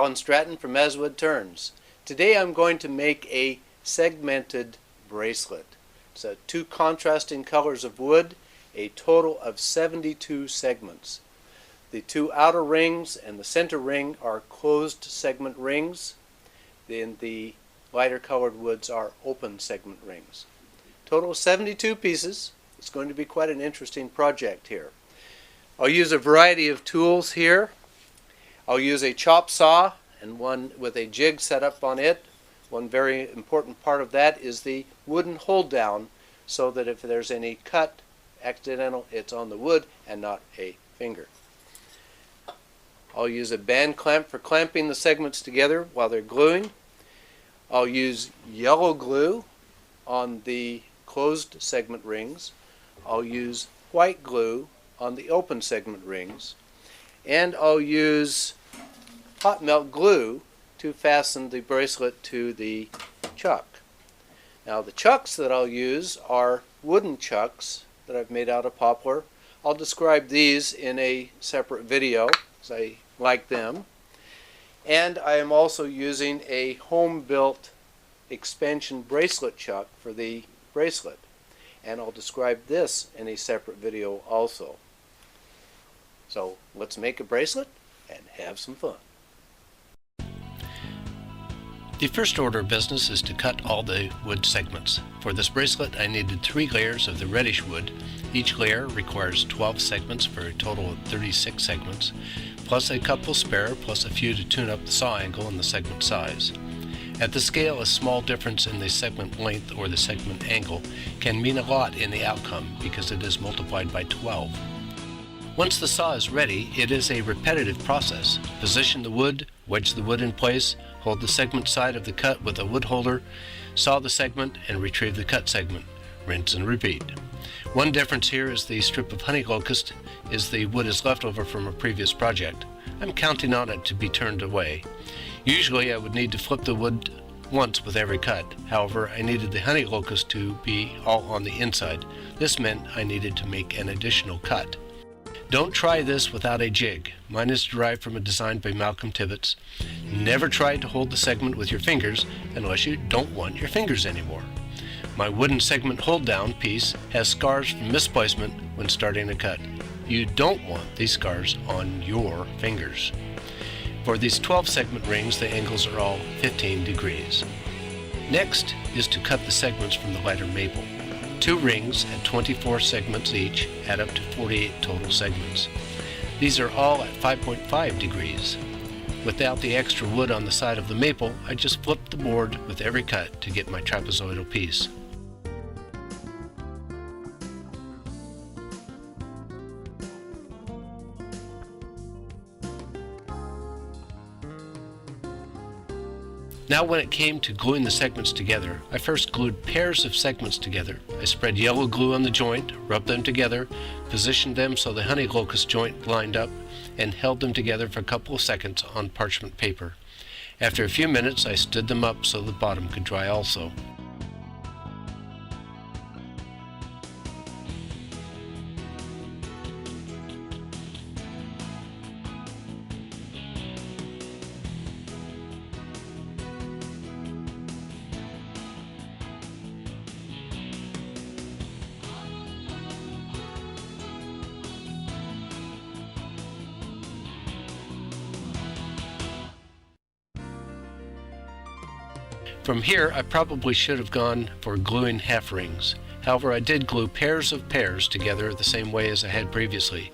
Alan Stratton from As Wood Turns. Today I'm going to make a segmented bracelet. So 2 contrasting colors of wood, a total of 72 segments. The 2 outer rings and the center ring are closed segment rings. Then the lighter colored woods are open segment rings. Total of 72 pieces. It's going to be quite an interesting project here. I'll use a variety of tools here. I'll use a chop saw and one with a jig set up on it. One very important part of that is the wooden hold down, so that if there's any cut accidental, it's on the wood and not a finger. I'll use a band clamp for clamping the segments together while they're gluing. I'll use yellow glue on the closed segment rings. I'll use white glue on the open segment rings. And I'll use hot melt glue to fasten the bracelet to the chuck. Now the chucks that I'll use are wooden chucks that I've made out of poplar. I'll describe these in a separate video because I like them. And I am also using a home-built expansion bracelet chuck for the bracelet. And I'll describe this in a separate video also. So let's make a bracelet and have some fun. The first order of business is to cut all the wood segments. For this bracelet I needed 3 layers of the reddish wood. Each layer requires 12 segments for a total of 36 segments, plus a couple spare, plus a few to tune up the saw angle and the segment size. At the scale, a small difference in the segment length or the segment angle can mean a lot in the outcome because it is multiplied by 12. Once the saw is ready, it is a repetitive process. Position the wood, wedge the wood in place, hold the segment side of the cut with a wood holder, saw the segment, and retrieve the cut segment. Rinse and repeat. One difference here is the strip of honey locust is the wood is left over from a previous project. I'm counting on it to be turned away. Usually I would need to flip the wood once with every cut. However, I needed the honey locust to be all on the inside. This meant I needed to make an additional cut. Don't try this without a jig. Mine is derived from a design by Malcolm Tibbetts. Never try to hold the segment with your fingers unless you don't want your fingers anymore. My wooden segment hold down piece has scars from misplacement when starting a cut. You don't want these scars on your fingers. For these 12 segment rings, the angles are all 15 degrees. Next is to cut the segments from the lighter maple. 2 rings at 24 segments each add up to 48 total segments. These are all at 5.5 degrees. Without the extra wood on the side of the maple, I just flipped the board with every cut to get my trapezoidal piece. Now when it came to gluing the segments together, I first glued pairs of segments together. I spread yellow glue on the joint, rubbed them together, positioned them so the honey locust joint lined up, and held them together for a couple of seconds on parchment paper. After a few minutes I stood them up so the bottom could dry also. From here, I probably should have gone for gluing half rings. However, I did glue pairs of pairs together the same way as I had previously.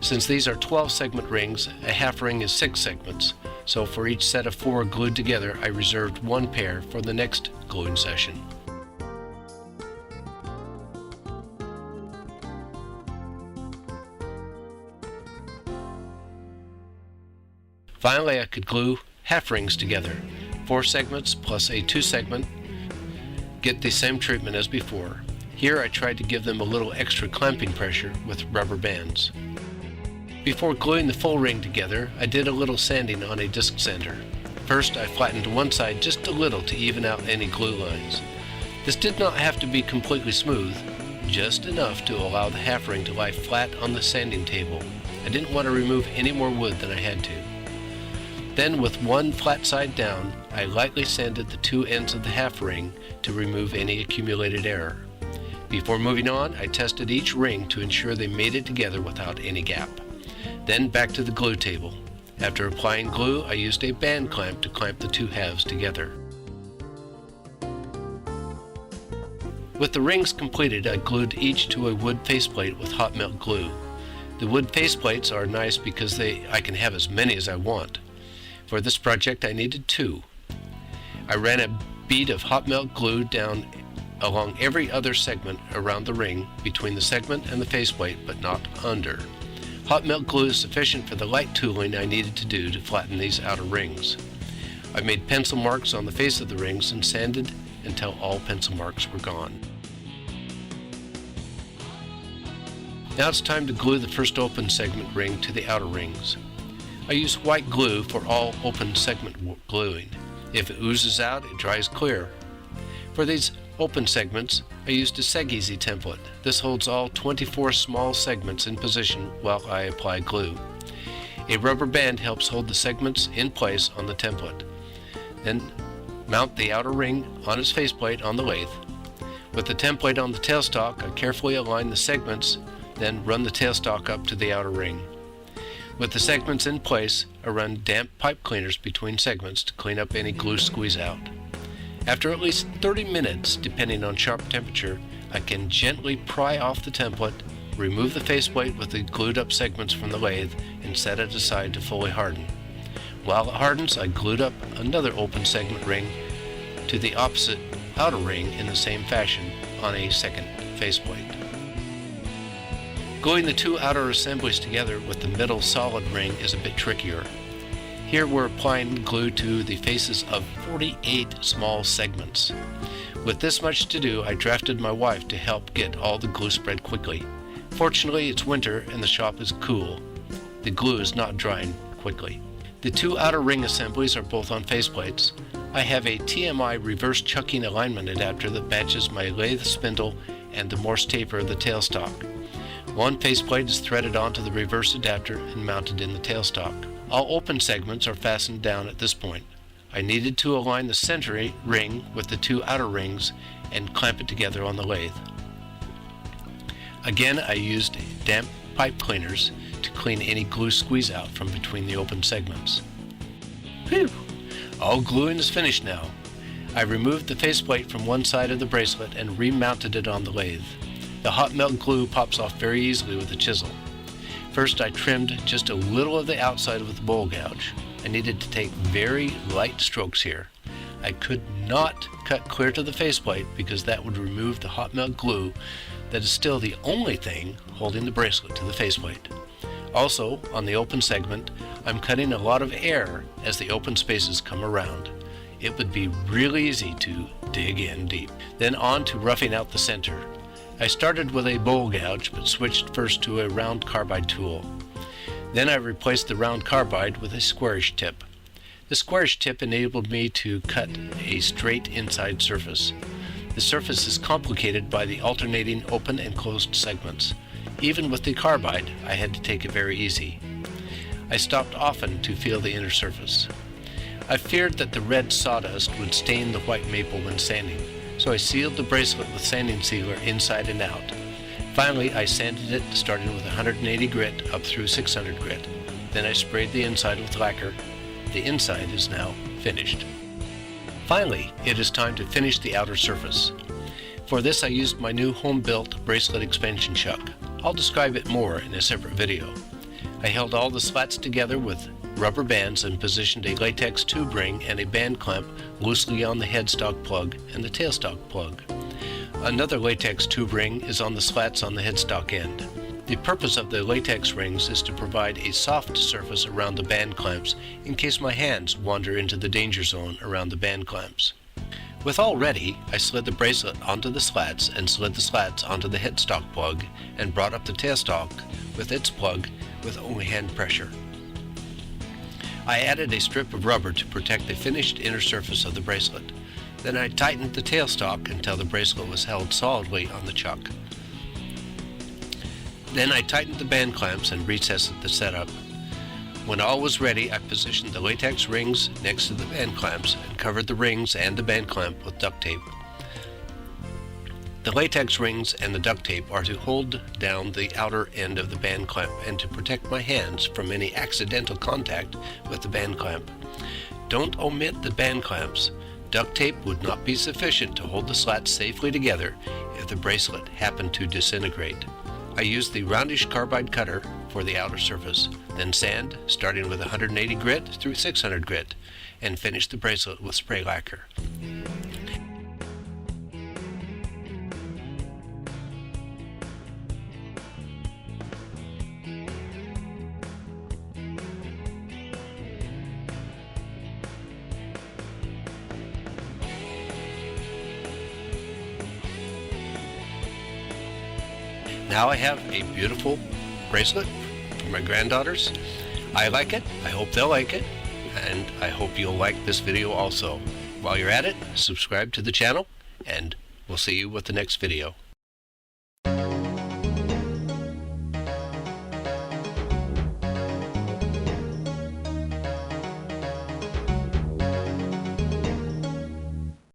Since these are 12 segment rings, a half ring is 6 segments. So for each set of 4 glued together, I reserved 1 pair for the next gluing session. Finally, I could glue half rings together. 4 segments plus a 2 segment get the same treatment as before. Here I tried to give them a little extra clamping pressure with rubber bands. Before gluing the full ring together, I did a little sanding on a disc sander. First I flattened one side just a little to even out any glue lines. This did not have to be completely smooth, just enough to allow the half ring to lie flat on the sanding table. I didn't want to remove any more wood than I had to. Then with one flat side down, I lightly sanded the two ends of the half ring to remove any accumulated error. Before moving on, I tested each ring to ensure they mated together without any gap. Then back to the glue table. After applying glue, I used a band clamp to clamp the two halves together. With the rings completed, I glued each to a wood faceplate with hot melt glue. The wood faceplates are nice because I can have as many as I want. For this project, I needed 2. I ran a bead of hot melt glue down along every other segment around the ring between the segment and the faceplate, but not under. Hot melt glue is sufficient for the light tooling I needed to do to flatten these outer rings. I made pencil marks on the face of the rings and sanded until all pencil marks were gone. Now it's time to glue the first open segment ring to the outer rings. I use white glue for all open segment gluing. If it oozes out, it dries clear. For these open segments, I used a Seg-Easy template. This holds all 24 small segments in position while I apply glue. A rubber band helps hold the segments in place on the template. Then mount the outer ring on its faceplate on the lathe. With the template on the tailstock, I carefully align the segments, then run the tailstock up to the outer ring. With the segments in place, I run damp pipe cleaners between segments to clean up any glue squeeze out. After at least 30 minutes, depending on sharp temperature, I can gently pry off the template, remove the faceplate with the glued up segments from the lathe, and set it aside to fully harden. While it hardens, I glued up another open segment ring to the opposite outer ring in the same fashion on a second faceplate. Gluing the two outer assemblies together with the middle solid ring is a bit trickier. Here we're applying glue to the faces of 48 small segments. With this much to do, I drafted my wife to help get all the glue spread quickly. Fortunately, it's winter and the shop is cool. The glue is not drying quickly. The two outer ring assemblies are both on faceplates. I have a TMI reverse chucking alignment adapter that matches my lathe spindle and the Morse taper of the tailstock. One faceplate is threaded onto the reverse adapter and mounted in the tailstock. All open segments are fastened down at this point. I needed to align the center ring with the two outer rings and clamp it together on the lathe. Again, I used damp pipe cleaners to clean any glue squeeze out from between the open segments. Whew! All gluing is finished now. I removed the faceplate from one side of the bracelet and remounted it on the lathe. The hot melt glue pops off very easily with a chisel. First, I trimmed just a little of the outside with the bowl gouge. I needed to take very light strokes here. I could not cut clear to the faceplate because that would remove the hot melt glue that is still the only thing holding the bracelet to the faceplate. Also, on the open segment, I'm cutting a lot of air as the open spaces come around. It would be really easy to dig in deep. Then on to roughing out the center. I started with a bowl gouge, but switched first to a round carbide tool. Then I replaced the round carbide with a squarish tip. The squarish tip enabled me to cut a straight inside surface. The surface is complicated by the alternating open and closed segments. Even with the carbide, I had to take it very easy. I stopped often to feel the inner surface. I feared that the red sawdust would stain the white maple when sanding, so I sealed the bracelet with sanding sealer inside and out. Finally, I sanded it, starting with 180 grit up through 600 grit. Then I sprayed the inside with lacquer. The inside is now finished. Finally, it is time to finish the outer surface. For this, I used my new home-built bracelet expansion chuck. I'll describe it more in a separate video. I held all the slats together with rubber bands and positioned a latex tube ring and a band clamp loosely on the headstock plug and the tailstock plug. Another latex tube ring is on the slats on the headstock end. The purpose of the latex rings is to provide a soft surface around the band clamps in case my hands wander into the danger zone around the band clamps. With all ready, I slid the bracelet onto the slats and slid the slats onto the headstock plug and brought up the tailstock with its plug with only hand pressure. I added a strip of rubber to protect the finished inner surface of the bracelet. Then I tightened the tailstock until the bracelet was held solidly on the chuck. Then I tightened the band clamps and recessed the setup. When all was ready, I positioned the latex rings next to the band clamps and covered the rings and the band clamp with duct tape. The latex rings and the duct tape are to hold down the outer end of the band clamp and to protect my hands from any accidental contact with the band clamp. Don't omit the band clamps. Duct tape would not be sufficient to hold the slats safely together if the bracelet happened to disintegrate. I used the roundish carbide cutter for the outer surface, then sand, starting with 180 grit through 600 grit, and finished the bracelet with spray lacquer. Now I have a beautiful bracelet for my granddaughters. I like it, I hope they'll like it, and I hope you'll like this video also. While you're at it, subscribe to the channel, and we'll see you with the next video.